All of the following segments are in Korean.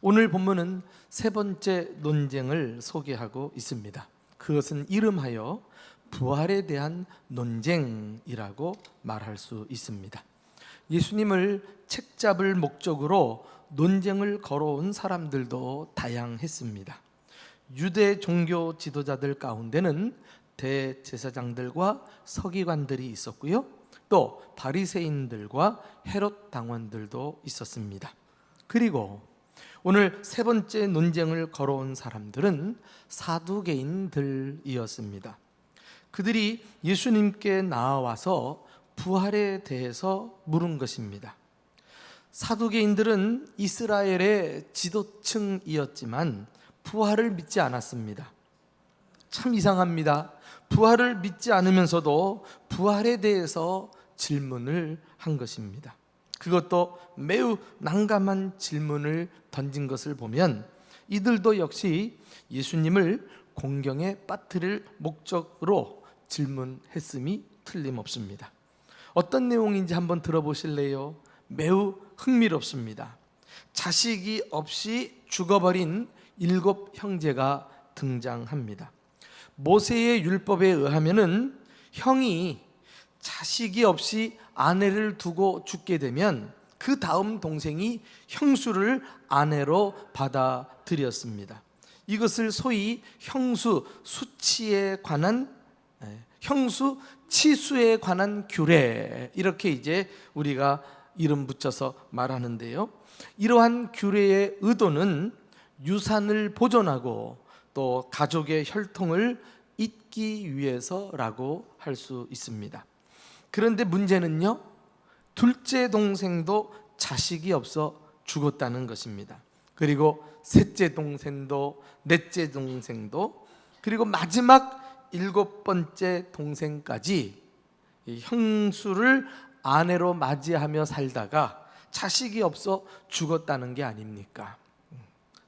오늘 본문은 세 번째 논쟁을 소개하고 있습니다. 그것은 이름하여 부활에 대한 논쟁이라고 말할 수 있습니다. 예수님을 책잡을 목적으로 논쟁을 걸어온 사람들도 다양했습니다. 유대 종교 지도자들 가운데는 대제사장들과 서기관들이 있었고요, 또 바리새인들과 헤롯 당원들도 있었습니다. 그리고 오늘 세 번째 논쟁을 걸어온 사람들은 사두개인들이었습니다. 그들이 예수님께 나와서 부활에 대해서 물은 것입니다. 사두개인들은 이스라엘의 지도층이었지만 부활을 믿지 않았습니다. 참 이상합니다. 부활을 믿지 않으면서도 부활에 대해서 질문을 한 것입니다. 그것도 매우 난감한 질문을 던진 것을 보면 이들도 역시 예수님을 공경에 빠뜨릴 목적으로 질문했음이 틀림없습니다. 어떤 내용인지 한번 들어보실래요? 매우 흥미롭습니다. 자식이 없이 죽어버린 7 형제가 등장합니다. 모세의 율법에 의하면은 형이 자식이 없이 아내를 두고 죽게 되면 그 다음 동생이 형수를 아내로 받아들였습니다. 이것을 소위 형수 수치에 관한, 형수 치수에 관한 규례, 이렇게 이제 우리가 이름 붙여서 말하는데요, 이러한 규례의 의도는 유산을 보존하고 또 가족의 혈통을 잇기 위해서라고 할 수 있습니다. 그런데 문제는요, 둘째 동생도 자식이 없어 죽었다는 것입니다. 그리고 셋째 동생도, 넷째 동생도, 그리고 마지막 7번째 동생까지 형수를 아내로 맞이하며 살다가 자식이 없어 죽었다는 게 아닙니까?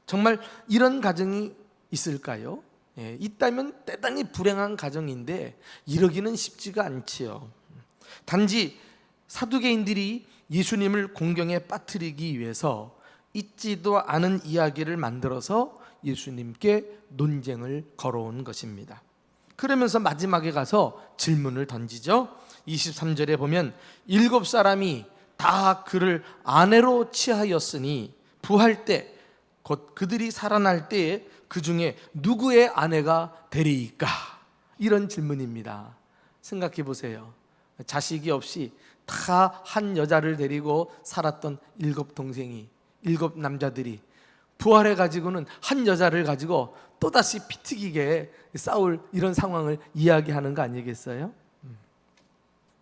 정말 이런 가정이 있을까요? 있다면 대단히 불행한 가정인데 이러기는 쉽지가 않지요. 단지 사두개인들이 예수님을 공경에 빠뜨리기 위해서 있지도 않은 이야기를 만들어서 예수님께 논쟁을 걸어온 것입니다. 그러면서 마지막에 가서 질문을 던지죠. 23절에 보면 7사람이 다 그를 아내로 취하였으니 부할 때, 곧 그들이 살아날 때에 그 중에 누구의 아내가 되리이까? 이런 질문입니다. 생각해 보세요. 자식이 없이 다 한 여자를 데리고 살았던 7 동생이, 7 남자들이 부활해 가지고는 한 여자를 가지고 또다시 피튀기게 싸울 이런 상황을 이야기하는 거 아니겠어요?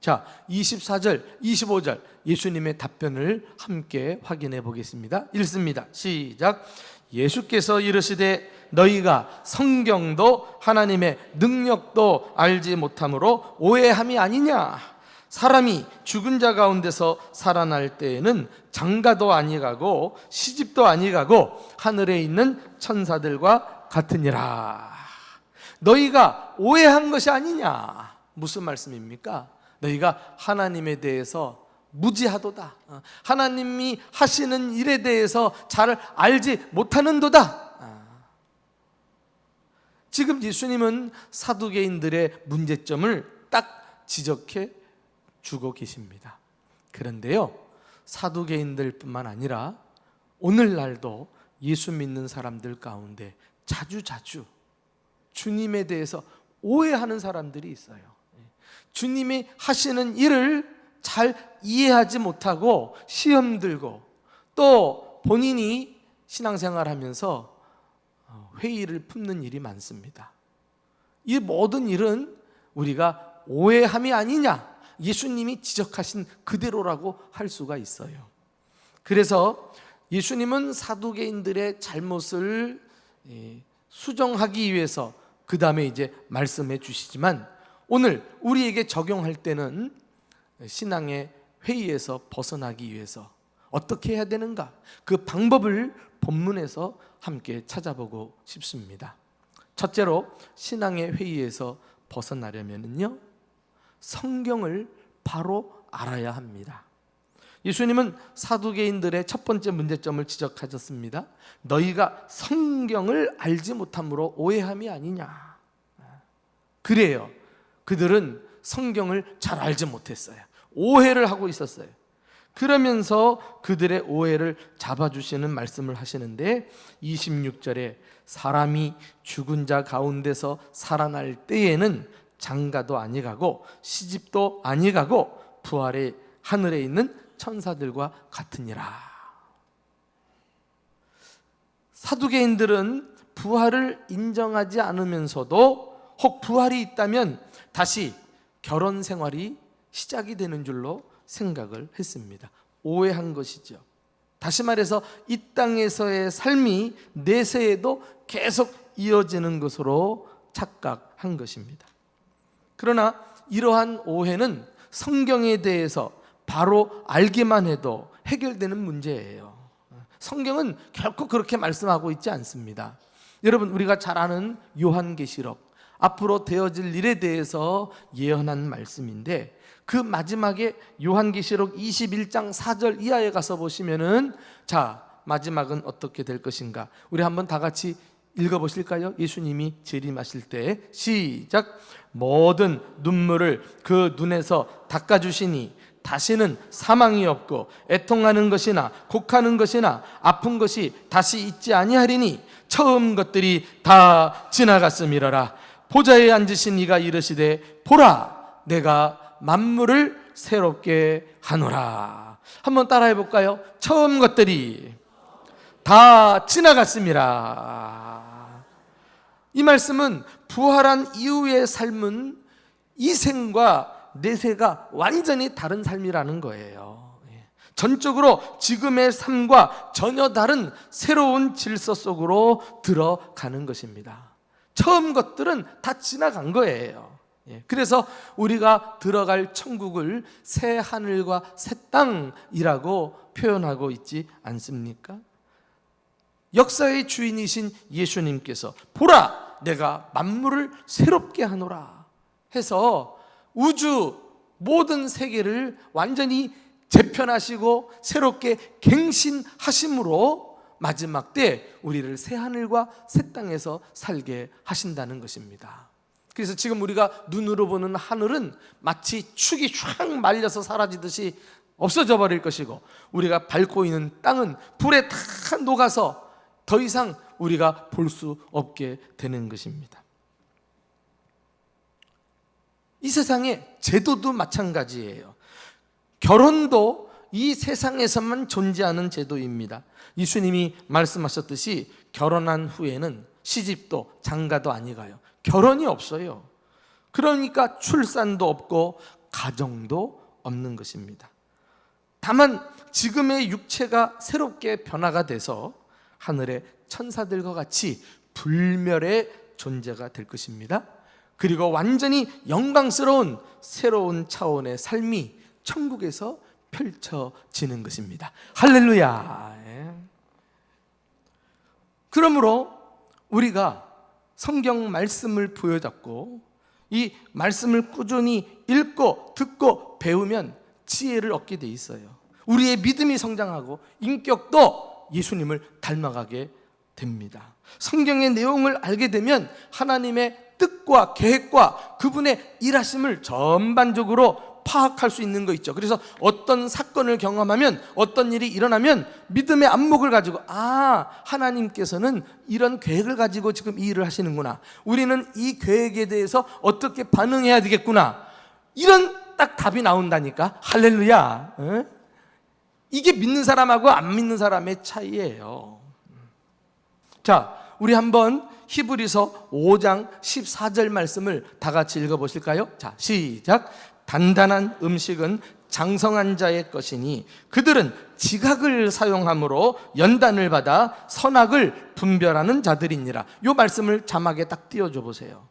자, 24절, 25절 예수님의 답변을 함께 확인해 보겠습니다. 읽습니다. 시작. 예수께서 이르시되 너희가 성경도 하나님의 능력도 알지 못함으로 오해함이 아니냐? 사람이 죽은 자 가운데서 살아날 때에는 장가도 아니가고 시집도 아니가고 하늘에 있는 천사들과 같으니라. 너희가 오해한 것이 아니냐? 무슨 말씀입니까? 너희가 하나님에 대해서 무지하도다, 하나님이 하시는 일에 대해서 잘 알지 못하는도다. 지금 예수님은 사두개인들의 문제점을 딱 지적해 주고 계십니다. 그런데요, 사두개인들뿐만 아니라 오늘날도 예수 믿는 사람들 가운데 자주 주님에 대해서 오해하는 사람들이 있어요. 주님이 하시는 일을 잘 이해하지 못하고 시험 들고, 또 본인이 신앙생활하면서 회의를 품는 일이 많습니다. 이 모든 일은 우리가 오해함이 아니냐, 예수님이 지적하신 그대로라고 할 수가 있어요. 그래서 예수님은 사두개인들의 잘못을 수정하기 위해서 그 다음에 이제 말씀해 주시지만, 오늘 우리에게 적용할 때는 신앙의 회의에서 벗어나기 위해서 어떻게 해야 되는가, 그 방법을 본문에서 함께 찾아보고 싶습니다. 첫째로 신앙의 회의에서 벗어나려면요, 성경을 바로 알아야 합니다. 예수님은 사두개인들의 첫 번째 문제점을 지적하셨습니다. 너희가 성경을 알지 못함으로 오해함이 아니냐. 그래요. 그들은 성경을 잘 알지 못했어요. 오해를 하고 있었어요. 그러면서 그들의 오해를 잡아주시는 말씀을 하시는데 26절에 사람이 죽은 자 가운데서 살아날 때에는 장가도 아니가고 시집도 아니가고 부활의 하늘에 있는 천사들과 같으니라. 사두개인들은 부활을 인정하지 않으면서도 혹 부활이 있다면 다시 결혼 생활이 시작이 되는 줄로 생각을 했습니다. 오해한 것이죠. 다시 말해서 이 땅에서의 삶이 내세에도 계속 이어지는 것으로 착각한 것입니다. 그러나 이러한 오해는 성경에 대해서 바로 알기만 해도 해결되는 문제예요. 성경은 결코 그렇게 말씀하고 있지 않습니다. 여러분, 우리가 잘 아는 요한계시록, 앞으로 되어질 일에 대해서 예언한 말씀인데 그 마지막에 요한계시록 21장 4절 이하에 가서 보시면은 자, 마지막은 어떻게 될 것인가? 우리 한번 다 같이 읽어보실까요? 예수님이 재림하실 때 시작. 모든 눈물을 그 눈에서 닦아주시니 다시는 사망이 없고 애통하는 것이나 곡하는 것이나 아픈 것이 다시 있지 아니하리니 처음 것들이 다 지나갔음이러라. 보좌에 앉으신 이가 이르시되 보라, 내가 만물을 새롭게 하노라. 한번 따라해 볼까요? 처음 것들이 다 지나갔습니다. 이 말씀은 부활한 이후의 삶은 이 생과 내세가 완전히 다른 삶이라는 거예요. 전적으로 지금의 삶과 전혀 다른 새로운 질서 속으로 들어가는 것입니다. 처음 것들은 다 지나간 거예요. 그래서 우리가 들어갈 천국을 새 하늘과 새 땅이라고 표현하고 있지 않습니까? 역사의 주인이신 예수님께서 보라, 내가 만물을 새롭게 하노라 해서 우주 모든 세계를 완전히 재편하시고 새롭게 갱신하심으로 마지막 때 우리를 새 하늘과 새 땅에서 살게 하신다는 것입니다. 그래서 지금 우리가 눈으로 보는 하늘은 마치 축이 쫙 말려서 사라지듯이 없어져 버릴 것이고, 우리가 밟고 있는 땅은 불에 다 녹아서 더 이상 우리가 볼 수 없게 되는 것입니다. 이 세상의 제도도 마찬가지예요. 결혼도 이 세상에서만 존재하는 제도입니다. 예수님이 말씀하셨듯이 결혼한 후에는 시집도 장가도 아니가요. 결혼이 없어요. 그러니까 출산도 없고 가정도 없는 것입니다. 다만 지금의 육체가 새롭게 변화가 돼서 하늘의 천사들과 같이 불멸의 존재가 될 것입니다. 그리고 완전히 영광스러운 새로운 차원의 삶이 천국에서 펼쳐지는 것입니다. 할렐루야. 그러므로 우리가 성경 말씀을 부여잡고 이 말씀을 꾸준히 읽고 듣고 배우면 지혜를 얻게 돼 있어요. 우리의 믿음이 성장하고 인격도 예수님을 닮아가게 됩니다. 성경의 내용을 알게 되면 하나님의 뜻과 계획과 그분의 일하심을 전반적으로 파악할 수 있는 거 있죠. 그래서 어떤 사건을 경험하면, 어떤 일이 일어나면 믿음의 안목을 가지고 하나님께서는 이런 계획을 가지고 지금 이 일을 하시는구나, 우리는 이 계획에 대해서 어떻게 반응해야 되겠구나, 이런 딱 답이 나온다니까. 할렐루야. 이게 믿는 사람하고 안 믿는 사람의 차이예요. 자, 우리 한번 히브리서 5장 14절 말씀을 다 같이 읽어보실까요? 자, 시작. 단단한 음식은 장성한 자의 것이니 그들은 지각을 사용함으로 연단을 받아 선악을 분별하는 자들이니라. 이 말씀을 자막에 딱 띄워줘 보세요.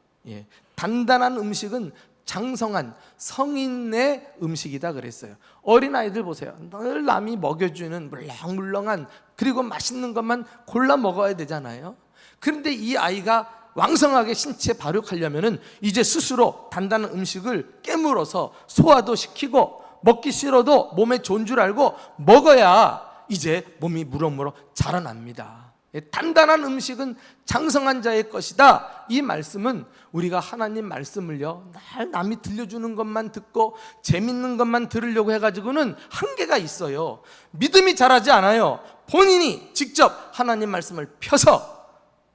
단단한 음식은 장성한 성인의 음식이다 그랬어요. 어린아이들 보세요. 늘 남이 먹여주는 물렁물렁한, 그리고 맛있는 것만 골라 먹어야 되잖아요. 그런데 이 아이가 왕성하게 신체 발육하려면은 이제 스스로 단단한 음식을 깨물어서 소화도 시키고 먹기 싫어도 몸에 좋은 줄 알고 먹어야 이제 몸이 무럭무럭 자라납니다. 단단한 음식은 장성한 자의 것이다. 이 말씀은 우리가 하나님 말씀을요, 날 남이 들려주는 것만 듣고 재밌는 것만 들으려고 해가지고는 한계가 있어요. 믿음이 자라지 않아요. 본인이 직접 하나님 말씀을 펴서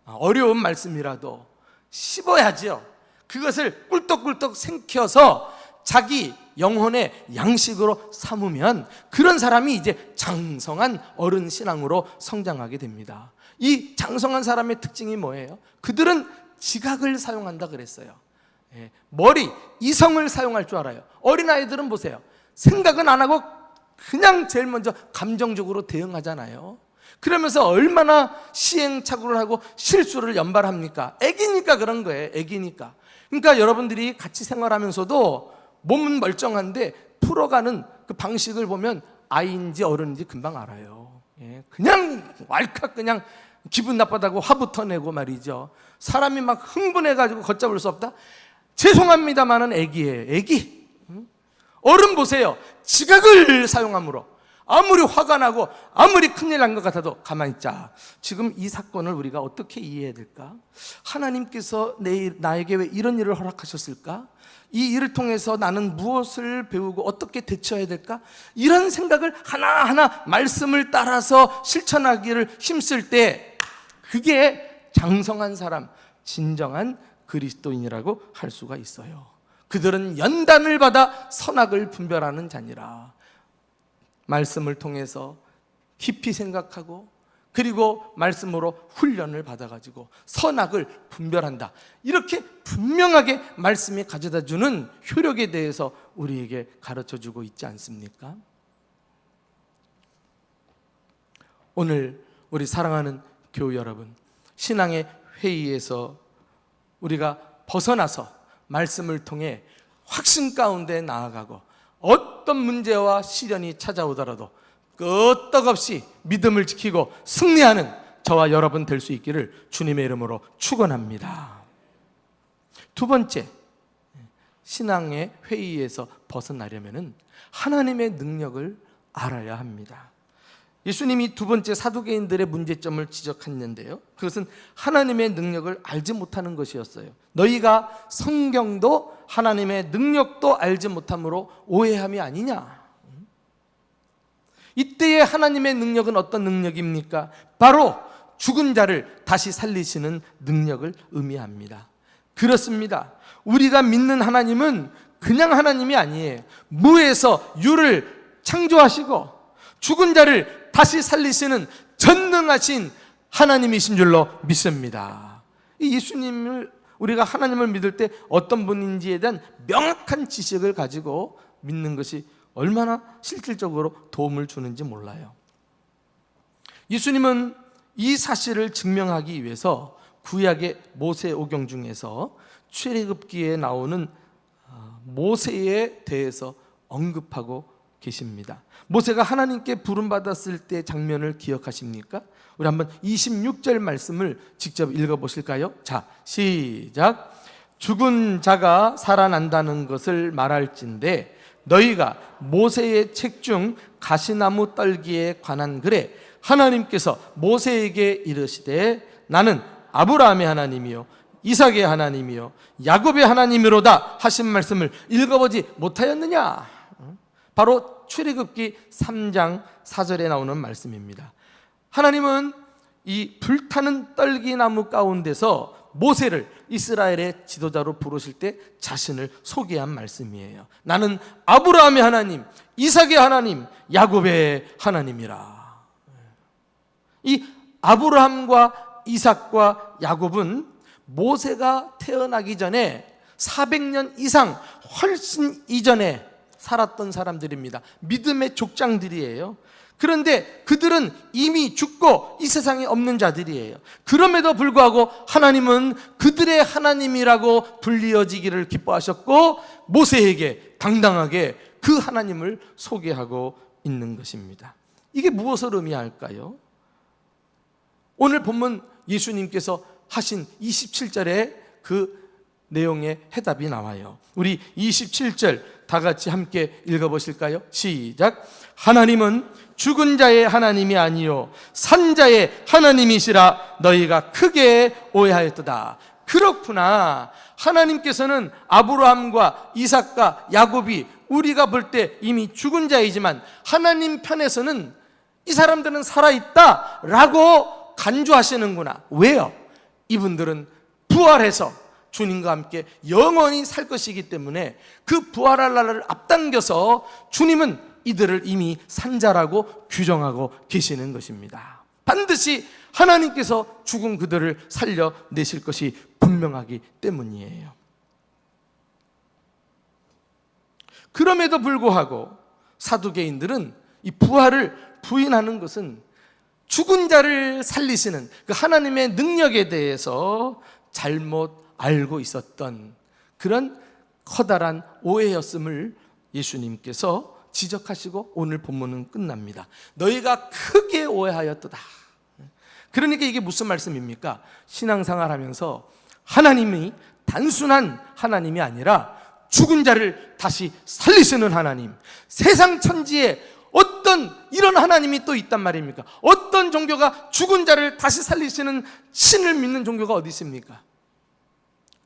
어려운 말씀이라도 씹어야죠. 그것을 꿀떡꿀떡 생켜서 자기 영혼의 양식으로 삼으면 그런 사람이 이제 장성한 어른 신앙으로 성장하게 됩니다. 이 장성한 사람의 특징이 뭐예요? 그들은 지각을 사용한다 그랬어요. 머리, 이성을 사용할 줄 알아요. 어린아이들은 보세요. 생각은 안 하고 그냥 제일 먼저 감정적으로 대응하잖아요. 그러면서 얼마나 시행착오를 하고 실수를 연발합니까? 애기니까 그런 거예요. 애기니까. 그러니까 여러분들이 같이 생활하면서도 몸은 멀쩡한데 풀어가는 그 방식을 보면 아이인지 어른인지 금방 알아요. 그냥 왈칵 그냥 기분 나쁘다고 화부터 내고 말이죠. 사람이 막 흥분해가지고 걷잡을 수 없다? 죄송합니다만은 애기예요. 애기. 어른 보세요. 지각을 사용함으로 아무리 화가 나고 아무리 큰일 난 것 같아도 가만히 있자. 지금 이 사건을 우리가 어떻게 이해해야 될까? 하나님께서 나에게 왜 이런 일을 허락하셨을까? 이 일을 통해서 나는 무엇을 배우고 어떻게 대처해야 될까? 이런 생각을 하나하나 말씀을 따라서 실천하기를 힘쓸 때 그게 장성한 사람, 진정한 그리스도인이라고 할 수가 있어요. 그들은 연단을 받아 선악을 분별하는 자니라. 말씀을 통해서 깊이 생각하고 그리고 말씀으로 훈련을 받아가지고 선악을 분별한다. 이렇게 분명하게 말씀이 가져다주는 효력에 대해서 우리에게 가르쳐주고 있지 않습니까? 오늘 우리 사랑하는 교우 여러분, 신앙의 회의에서 우리가 벗어나서 말씀을 통해 확신 가운데 나아가고 어떤 문제와 시련이 찾아오더라도 끄떡없이 믿음을 지키고 승리하는 저와 여러분 될 수 있기를 주님의 이름으로 축원합니다. 두 번째, 신앙의 회의에서 벗어나려면 하나님의 능력을 알아야 합니다. 예수님이 두 번째 사두개인들의 문제점을 지적했는데요, 그것은 하나님의 능력을 알지 못하는 것이었어요. 너희가 성경도 하나님의 능력도 알지 못함으로 오해함이 아니냐. 이때의 하나님의 능력은 어떤 능력입니까? 바로 죽은 자를 다시 살리시는 능력을 의미합니다. 그렇습니다. 우리가 믿는 하나님은 그냥 하나님이 아니에요. 무에서 유를 창조하시고 죽은 자를 다시 살리시는 전능하신 하나님이신 줄로 믿습니다. 이 예수님을 우리가 하나님을 믿을 때 어떤 분인지에 대한 명확한 지식을 가지고 믿는 것이 얼마나 실질적으로 도움을 주는지 몰라요. 예수님은 이 사실을 증명하기 위해서 구약의 모세오경 중에서 출애굽기에 나오는 모세에 대해서 언급하고 계십니다. 모세가 하나님께 부름받았을 때 장면을 기억하십니까? 우리 한번 26절 말씀을 직접 읽어보실까요? 자, 시작. 죽은 자가 살아난다는 것을 말할진대 너희가 모세의 책 중 가시나무 떨기에 관한 글에 하나님께서 모세에게 이르시되 나는 아브라함의 하나님이요 이삭의 하나님이요 야곱의 하나님이로다 하신 말씀을 읽어보지 못하였느냐? 바로 출애굽기 3장 4절에 나오는 말씀입니다. 하나님은 이 불타는 떨기나무 가운데서 모세를 이스라엘의 지도자로 부르실 때 자신을 소개한 말씀이에요. 나는 아브라함의 하나님, 이삭의 하나님, 야곱의 하나님이라. 이 아브라함과 이삭과 야곱은 모세가 태어나기 전에 400년 이상 훨씬 이전에 살았던 사람들입니다. 믿음의 족장들이에요. 그런데 그들은 이미 죽고 이 세상에 없는 자들이에요. 그럼에도 불구하고 하나님은 그들의 하나님이라고 불리어지기를 기뻐하셨고 모세에게 당당하게 그 하나님을 소개하고 있는 것입니다. 이게 무엇을 의미할까요? 오늘 본문 예수님께서 하신 27절에 그 내용의 해답이 나와요. 우리 27절 다 같이 함께 읽어보실까요? 시작. 하나님은 죽은 자의 하나님이 아니요 산 자의 하나님이시라 너희가 크게 오해하였도다. 그렇구나. 하나님께서는 아브라함과 이삭과 야곱이 우리가 볼 때 이미 죽은 자이지만 하나님 편에서는 이 사람들은 살아있다 라고 간주하시는구나. 왜요? 이분들은 부활해서 주님과 함께 영원히 살 것이기 때문에 그 부활할 날을 앞당겨서 주님은 이들을 이미 산자라고 규정하고 계시는 것입니다. 반드시 하나님께서 죽은 그들을 살려내실 것이 분명하기 때문이에요. 그럼에도 불구하고 사두개인들은 이 부활을 부인하는 것은 죽은 자를 살리시는 그 하나님의 능력에 대해서 잘못 알고 있었던 그런 커다란 오해였음을 예수님께서 지적하시고 오늘 본문은 끝납니다. 너희가 크게 오해하였도다. 그러니까 이게 무슨 말씀입니까? 신앙생활 하면서 하나님이 단순한 하나님이 아니라 죽은 자를 다시 살리시는 하나님, 세상 천지에 어떤 이런 하나님이 또 있단 말입니까? 어떤 종교가 죽은 자를 다시 살리시는 신을 믿는 종교가 어디 있습니까?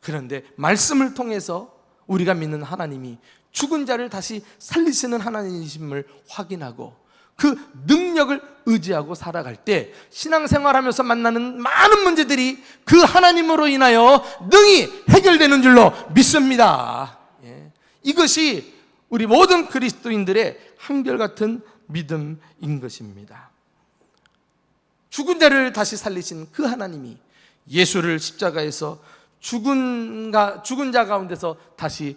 그런데 말씀을 통해서 우리가 믿는 하나님이 죽은 자를 다시 살리시는 하나님이심을 확인하고 그 능력을 의지하고 살아갈 때 신앙생활하면서 만나는 많은 문제들이 그 하나님으로 인하여 능히 해결되는 줄로 믿습니다. 이것이 우리 모든 그리스도인들의 한결같은 믿음인 것입니다. 죽은 자를 다시 살리신 그 하나님이 예수를 십자가에서 죽은 자 가운데서 다시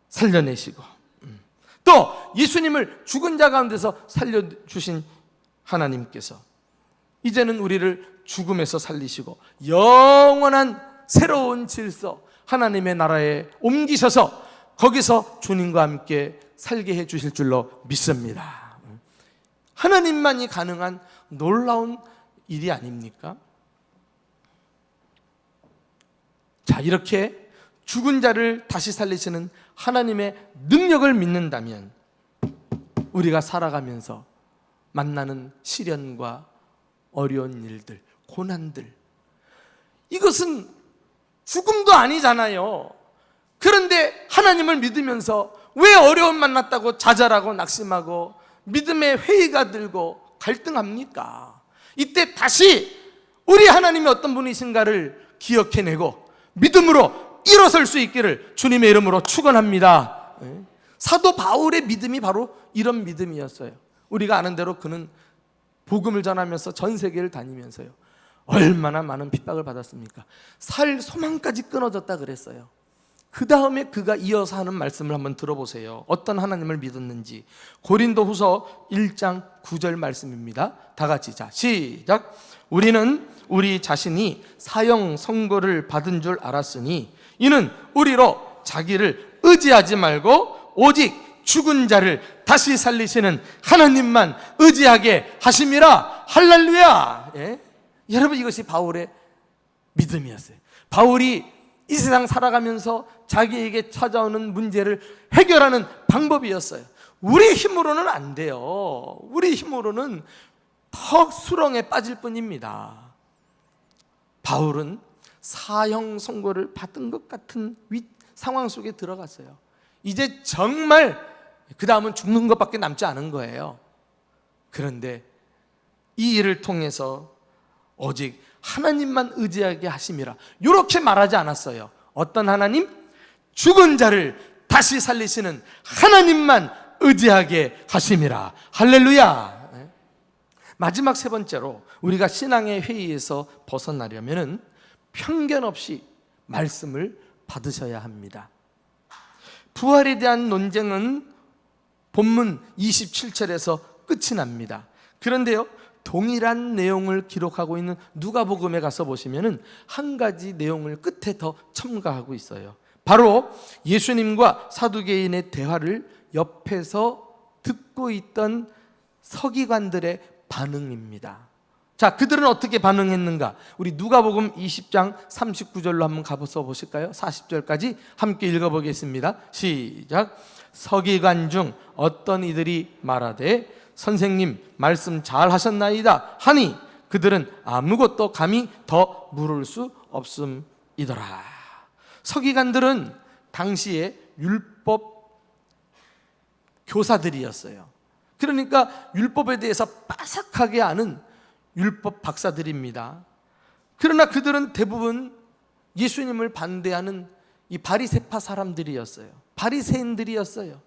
살려내시고 또 예수님을 죽은 자 가운데서 살려주신 하나님께서 이제는 우리를 죽음에서 살리시고 영원한 새로운 질서 하나님의 나라에 옮기셔서 거기서 주님과 함께 살게 해주실 줄로 믿습니다. 하나님만이 가능한 놀라운 일이 아닙니까? 자, 이렇게 죽은 자를 다시 살리시는 하나님의 능력을 믿는다면 우리가 살아가면서 만나는 시련과 어려운 일들, 고난들, 이것은 죽음도 아니잖아요. 그런데 하나님을 믿으면서 왜 어려움 만났다고 좌절하고 낙심하고 믿음의 회의가 들고 갈등합니까? 이때 다시 우리 하나님이 어떤 분이신가를 기억해내고 믿음으로 일어설 수 있기를 주님의 이름으로 축원합니다. 사도 바울의 믿음이 바로 이런 믿음이었어요. 우리가 아는 대로 그는 복음을 전하면서 전 세계를 다니면서요, 얼마나 많은 핍박을 받았습니까? 살 소망까지 끊어졌다 그랬어요. 그 다음에 그가 이어서 하는 말씀을 한번 들어보세요. 어떤 하나님을 믿었는지. 고린도후서 1장 9절 말씀입니다. 다 같이 자 시작. 우리는 우리 자신이 사형 선고를 받은 줄 알았으니 이는 우리로 자기를 의지하지 말고 오직 죽은 자를 다시 살리시는 하나님만 의지하게 하심이라. 할렐루야. 여러분, 이것이 바울의 믿음이었어요. 바울이 이 세상 살아가면서 자기에게 찾아오는 문제를 해결하는 방법이었어요. 우리 힘으로는 안 돼요. 우리 힘으로는 더 수렁에 빠질 뿐입니다. 바울은 사형 선고를 받은 것 같은 상황 속에 들어갔어요. 이제 정말 그 다음은 죽는 것밖에 남지 않은 거예요. 그런데 이 일을 통해서 오직 하나님만 의지하게 하심이라, 이렇게 말하지 않았어요. 어떤 하나님? 죽은 자를 다시 살리시는 하나님만 의지하게 하심이라. 할렐루야. 마지막 세 번째로 우리가 신앙의 회의에서 벗어나려면 편견 없이 말씀을 받으셔야 합니다. 부활에 대한 논쟁은 본문 27절에서 끝이 납니다. 그런데요, 동일한 내용을 기록하고 있는 누가복음에 가서 보시면은 한 가지 내용을 끝에 더 첨가하고 있어요. 바로 예수님과 사두개인의 대화를 옆에서 듣고 있던 서기관들의 반응입니다. 자, 그들은 어떻게 반응했는가? 우리 누가복음 20장 39절로 한번 가서 보실까요? 40절까지 함께 읽어보겠습니다. 시작. 서기관 중 어떤 이들이 말하되 선생님 말씀 잘 하셨나이다 하니 그들은 아무것도 감히 더 물을 수 없음이더라. 서기관들은 당시에 율법 교사들이었어요. 그러니까 율법에 대해서 빠삭하게 아는 율법 박사들입니다. 그러나 그들은 대부분 예수님을 반대하는 이 바리새파 사람들이었어요. 바리새인들이었어요.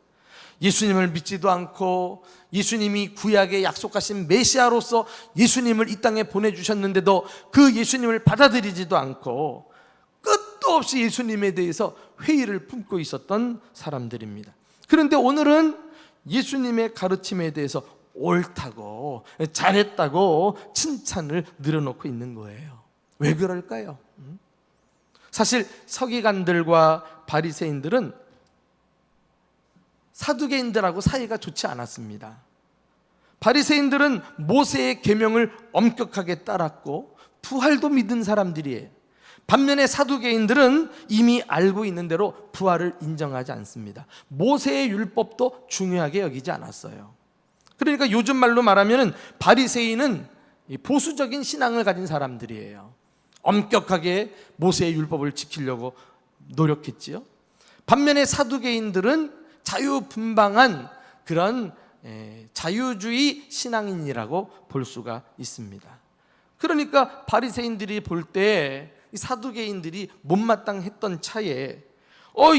예수님을 믿지도 않고 예수님이 구약에 약속하신 메시아로서 예수님을 이 땅에 보내주셨는데도 그 예수님을 받아들이지도 않고 끝도 없이 예수님에 대해서 회의를 품고 있었던 사람들입니다. 그런데 오늘은 예수님의 가르침에 대해서 옳다고 잘했다고 칭찬을 늘어놓고 있는 거예요. 왜 그럴까요? 사실 서기관들과 바리새인들은 사두개인들하고 사이가 좋지 않았습니다. 바리새인들은 모세의 계명을 엄격하게 따랐고 부활도 믿은 사람들이에요. 반면에 사두개인들은 이미 알고 있는 대로 부활을 인정하지 않습니다. 모세의 율법도 중요하게 여기지 않았어요. 그러니까 요즘 말로 말하면 바리새인은 보수적인 신앙을 가진 사람들이에요. 엄격하게 모세의 율법을 지키려고 노력했지요. 반면에 사두개인들은 자유분방한 그런 자유주의 신앙인이라고 볼 수가 있습니다. 그러니까 바리새인들이 볼 때 사두개인들이 못마땅했던 차에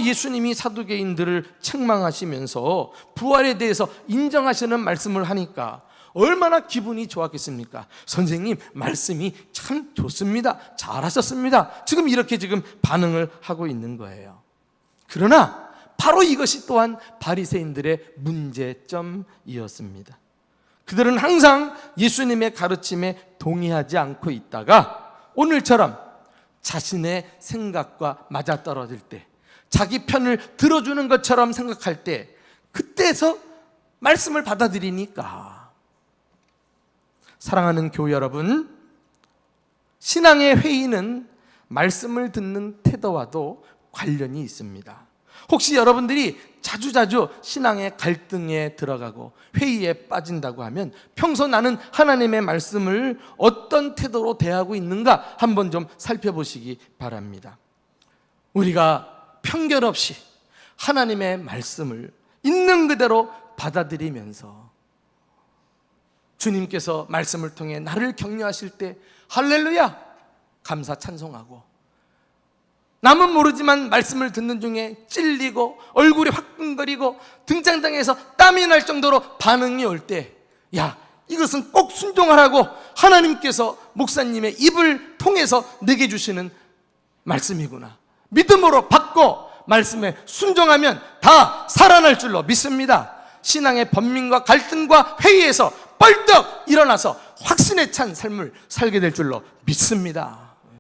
예수님이 사두개인들을 책망하시면서 부활에 대해서 인정하시는 말씀을 하니까 얼마나 기분이 좋았겠습니까? 선생님 말씀이 참 좋습니다. 잘하셨습니다. 지금 이렇게 반응을 하고 있는 거예요. 그러나 바로 이것이 또한 바리새인들의 문제점이었습니다. 그들은 항상 예수님의 가르침에 동의하지 않고 있다가 오늘처럼 자신의 생각과 맞아떨어질 때, 자기 편을 들어주는 것처럼 생각할 때, 그때서 말씀을 받아들이니까. 사랑하는 교회 여러분, 신앙의 회의는 말씀을 듣는 태도와도 관련이 있습니다. 혹시 여러분들이 자주자주 신앙의 갈등에 들어가고 회의에 빠진다고 하면 평소 나는 하나님의 말씀을 어떤 태도로 대하고 있는가 한번 좀 살펴보시기 바랍니다. 우리가 편견 없이 하나님의 말씀을 있는 그대로 받아들이면서 주님께서 말씀을 통해 나를 격려하실 때 할렐루야 감사 찬송하고, 남은 모르지만 말씀을 듣는 중에 찔리고 얼굴이 화끈거리고 등장당해서 땀이 날 정도로 반응이 올 때, 야, 이것은 꼭 순종하라고 하나님께서 목사님의 입을 통해서 내게 주시는 말씀이구나, 믿음으로 받고 말씀에 순종하면 다 살아날 줄로 믿습니다. 신앙의 번민과 갈등과 회의에서 벌떡 일어나서 확신에 찬 삶을 살게 될 줄로 믿습니다.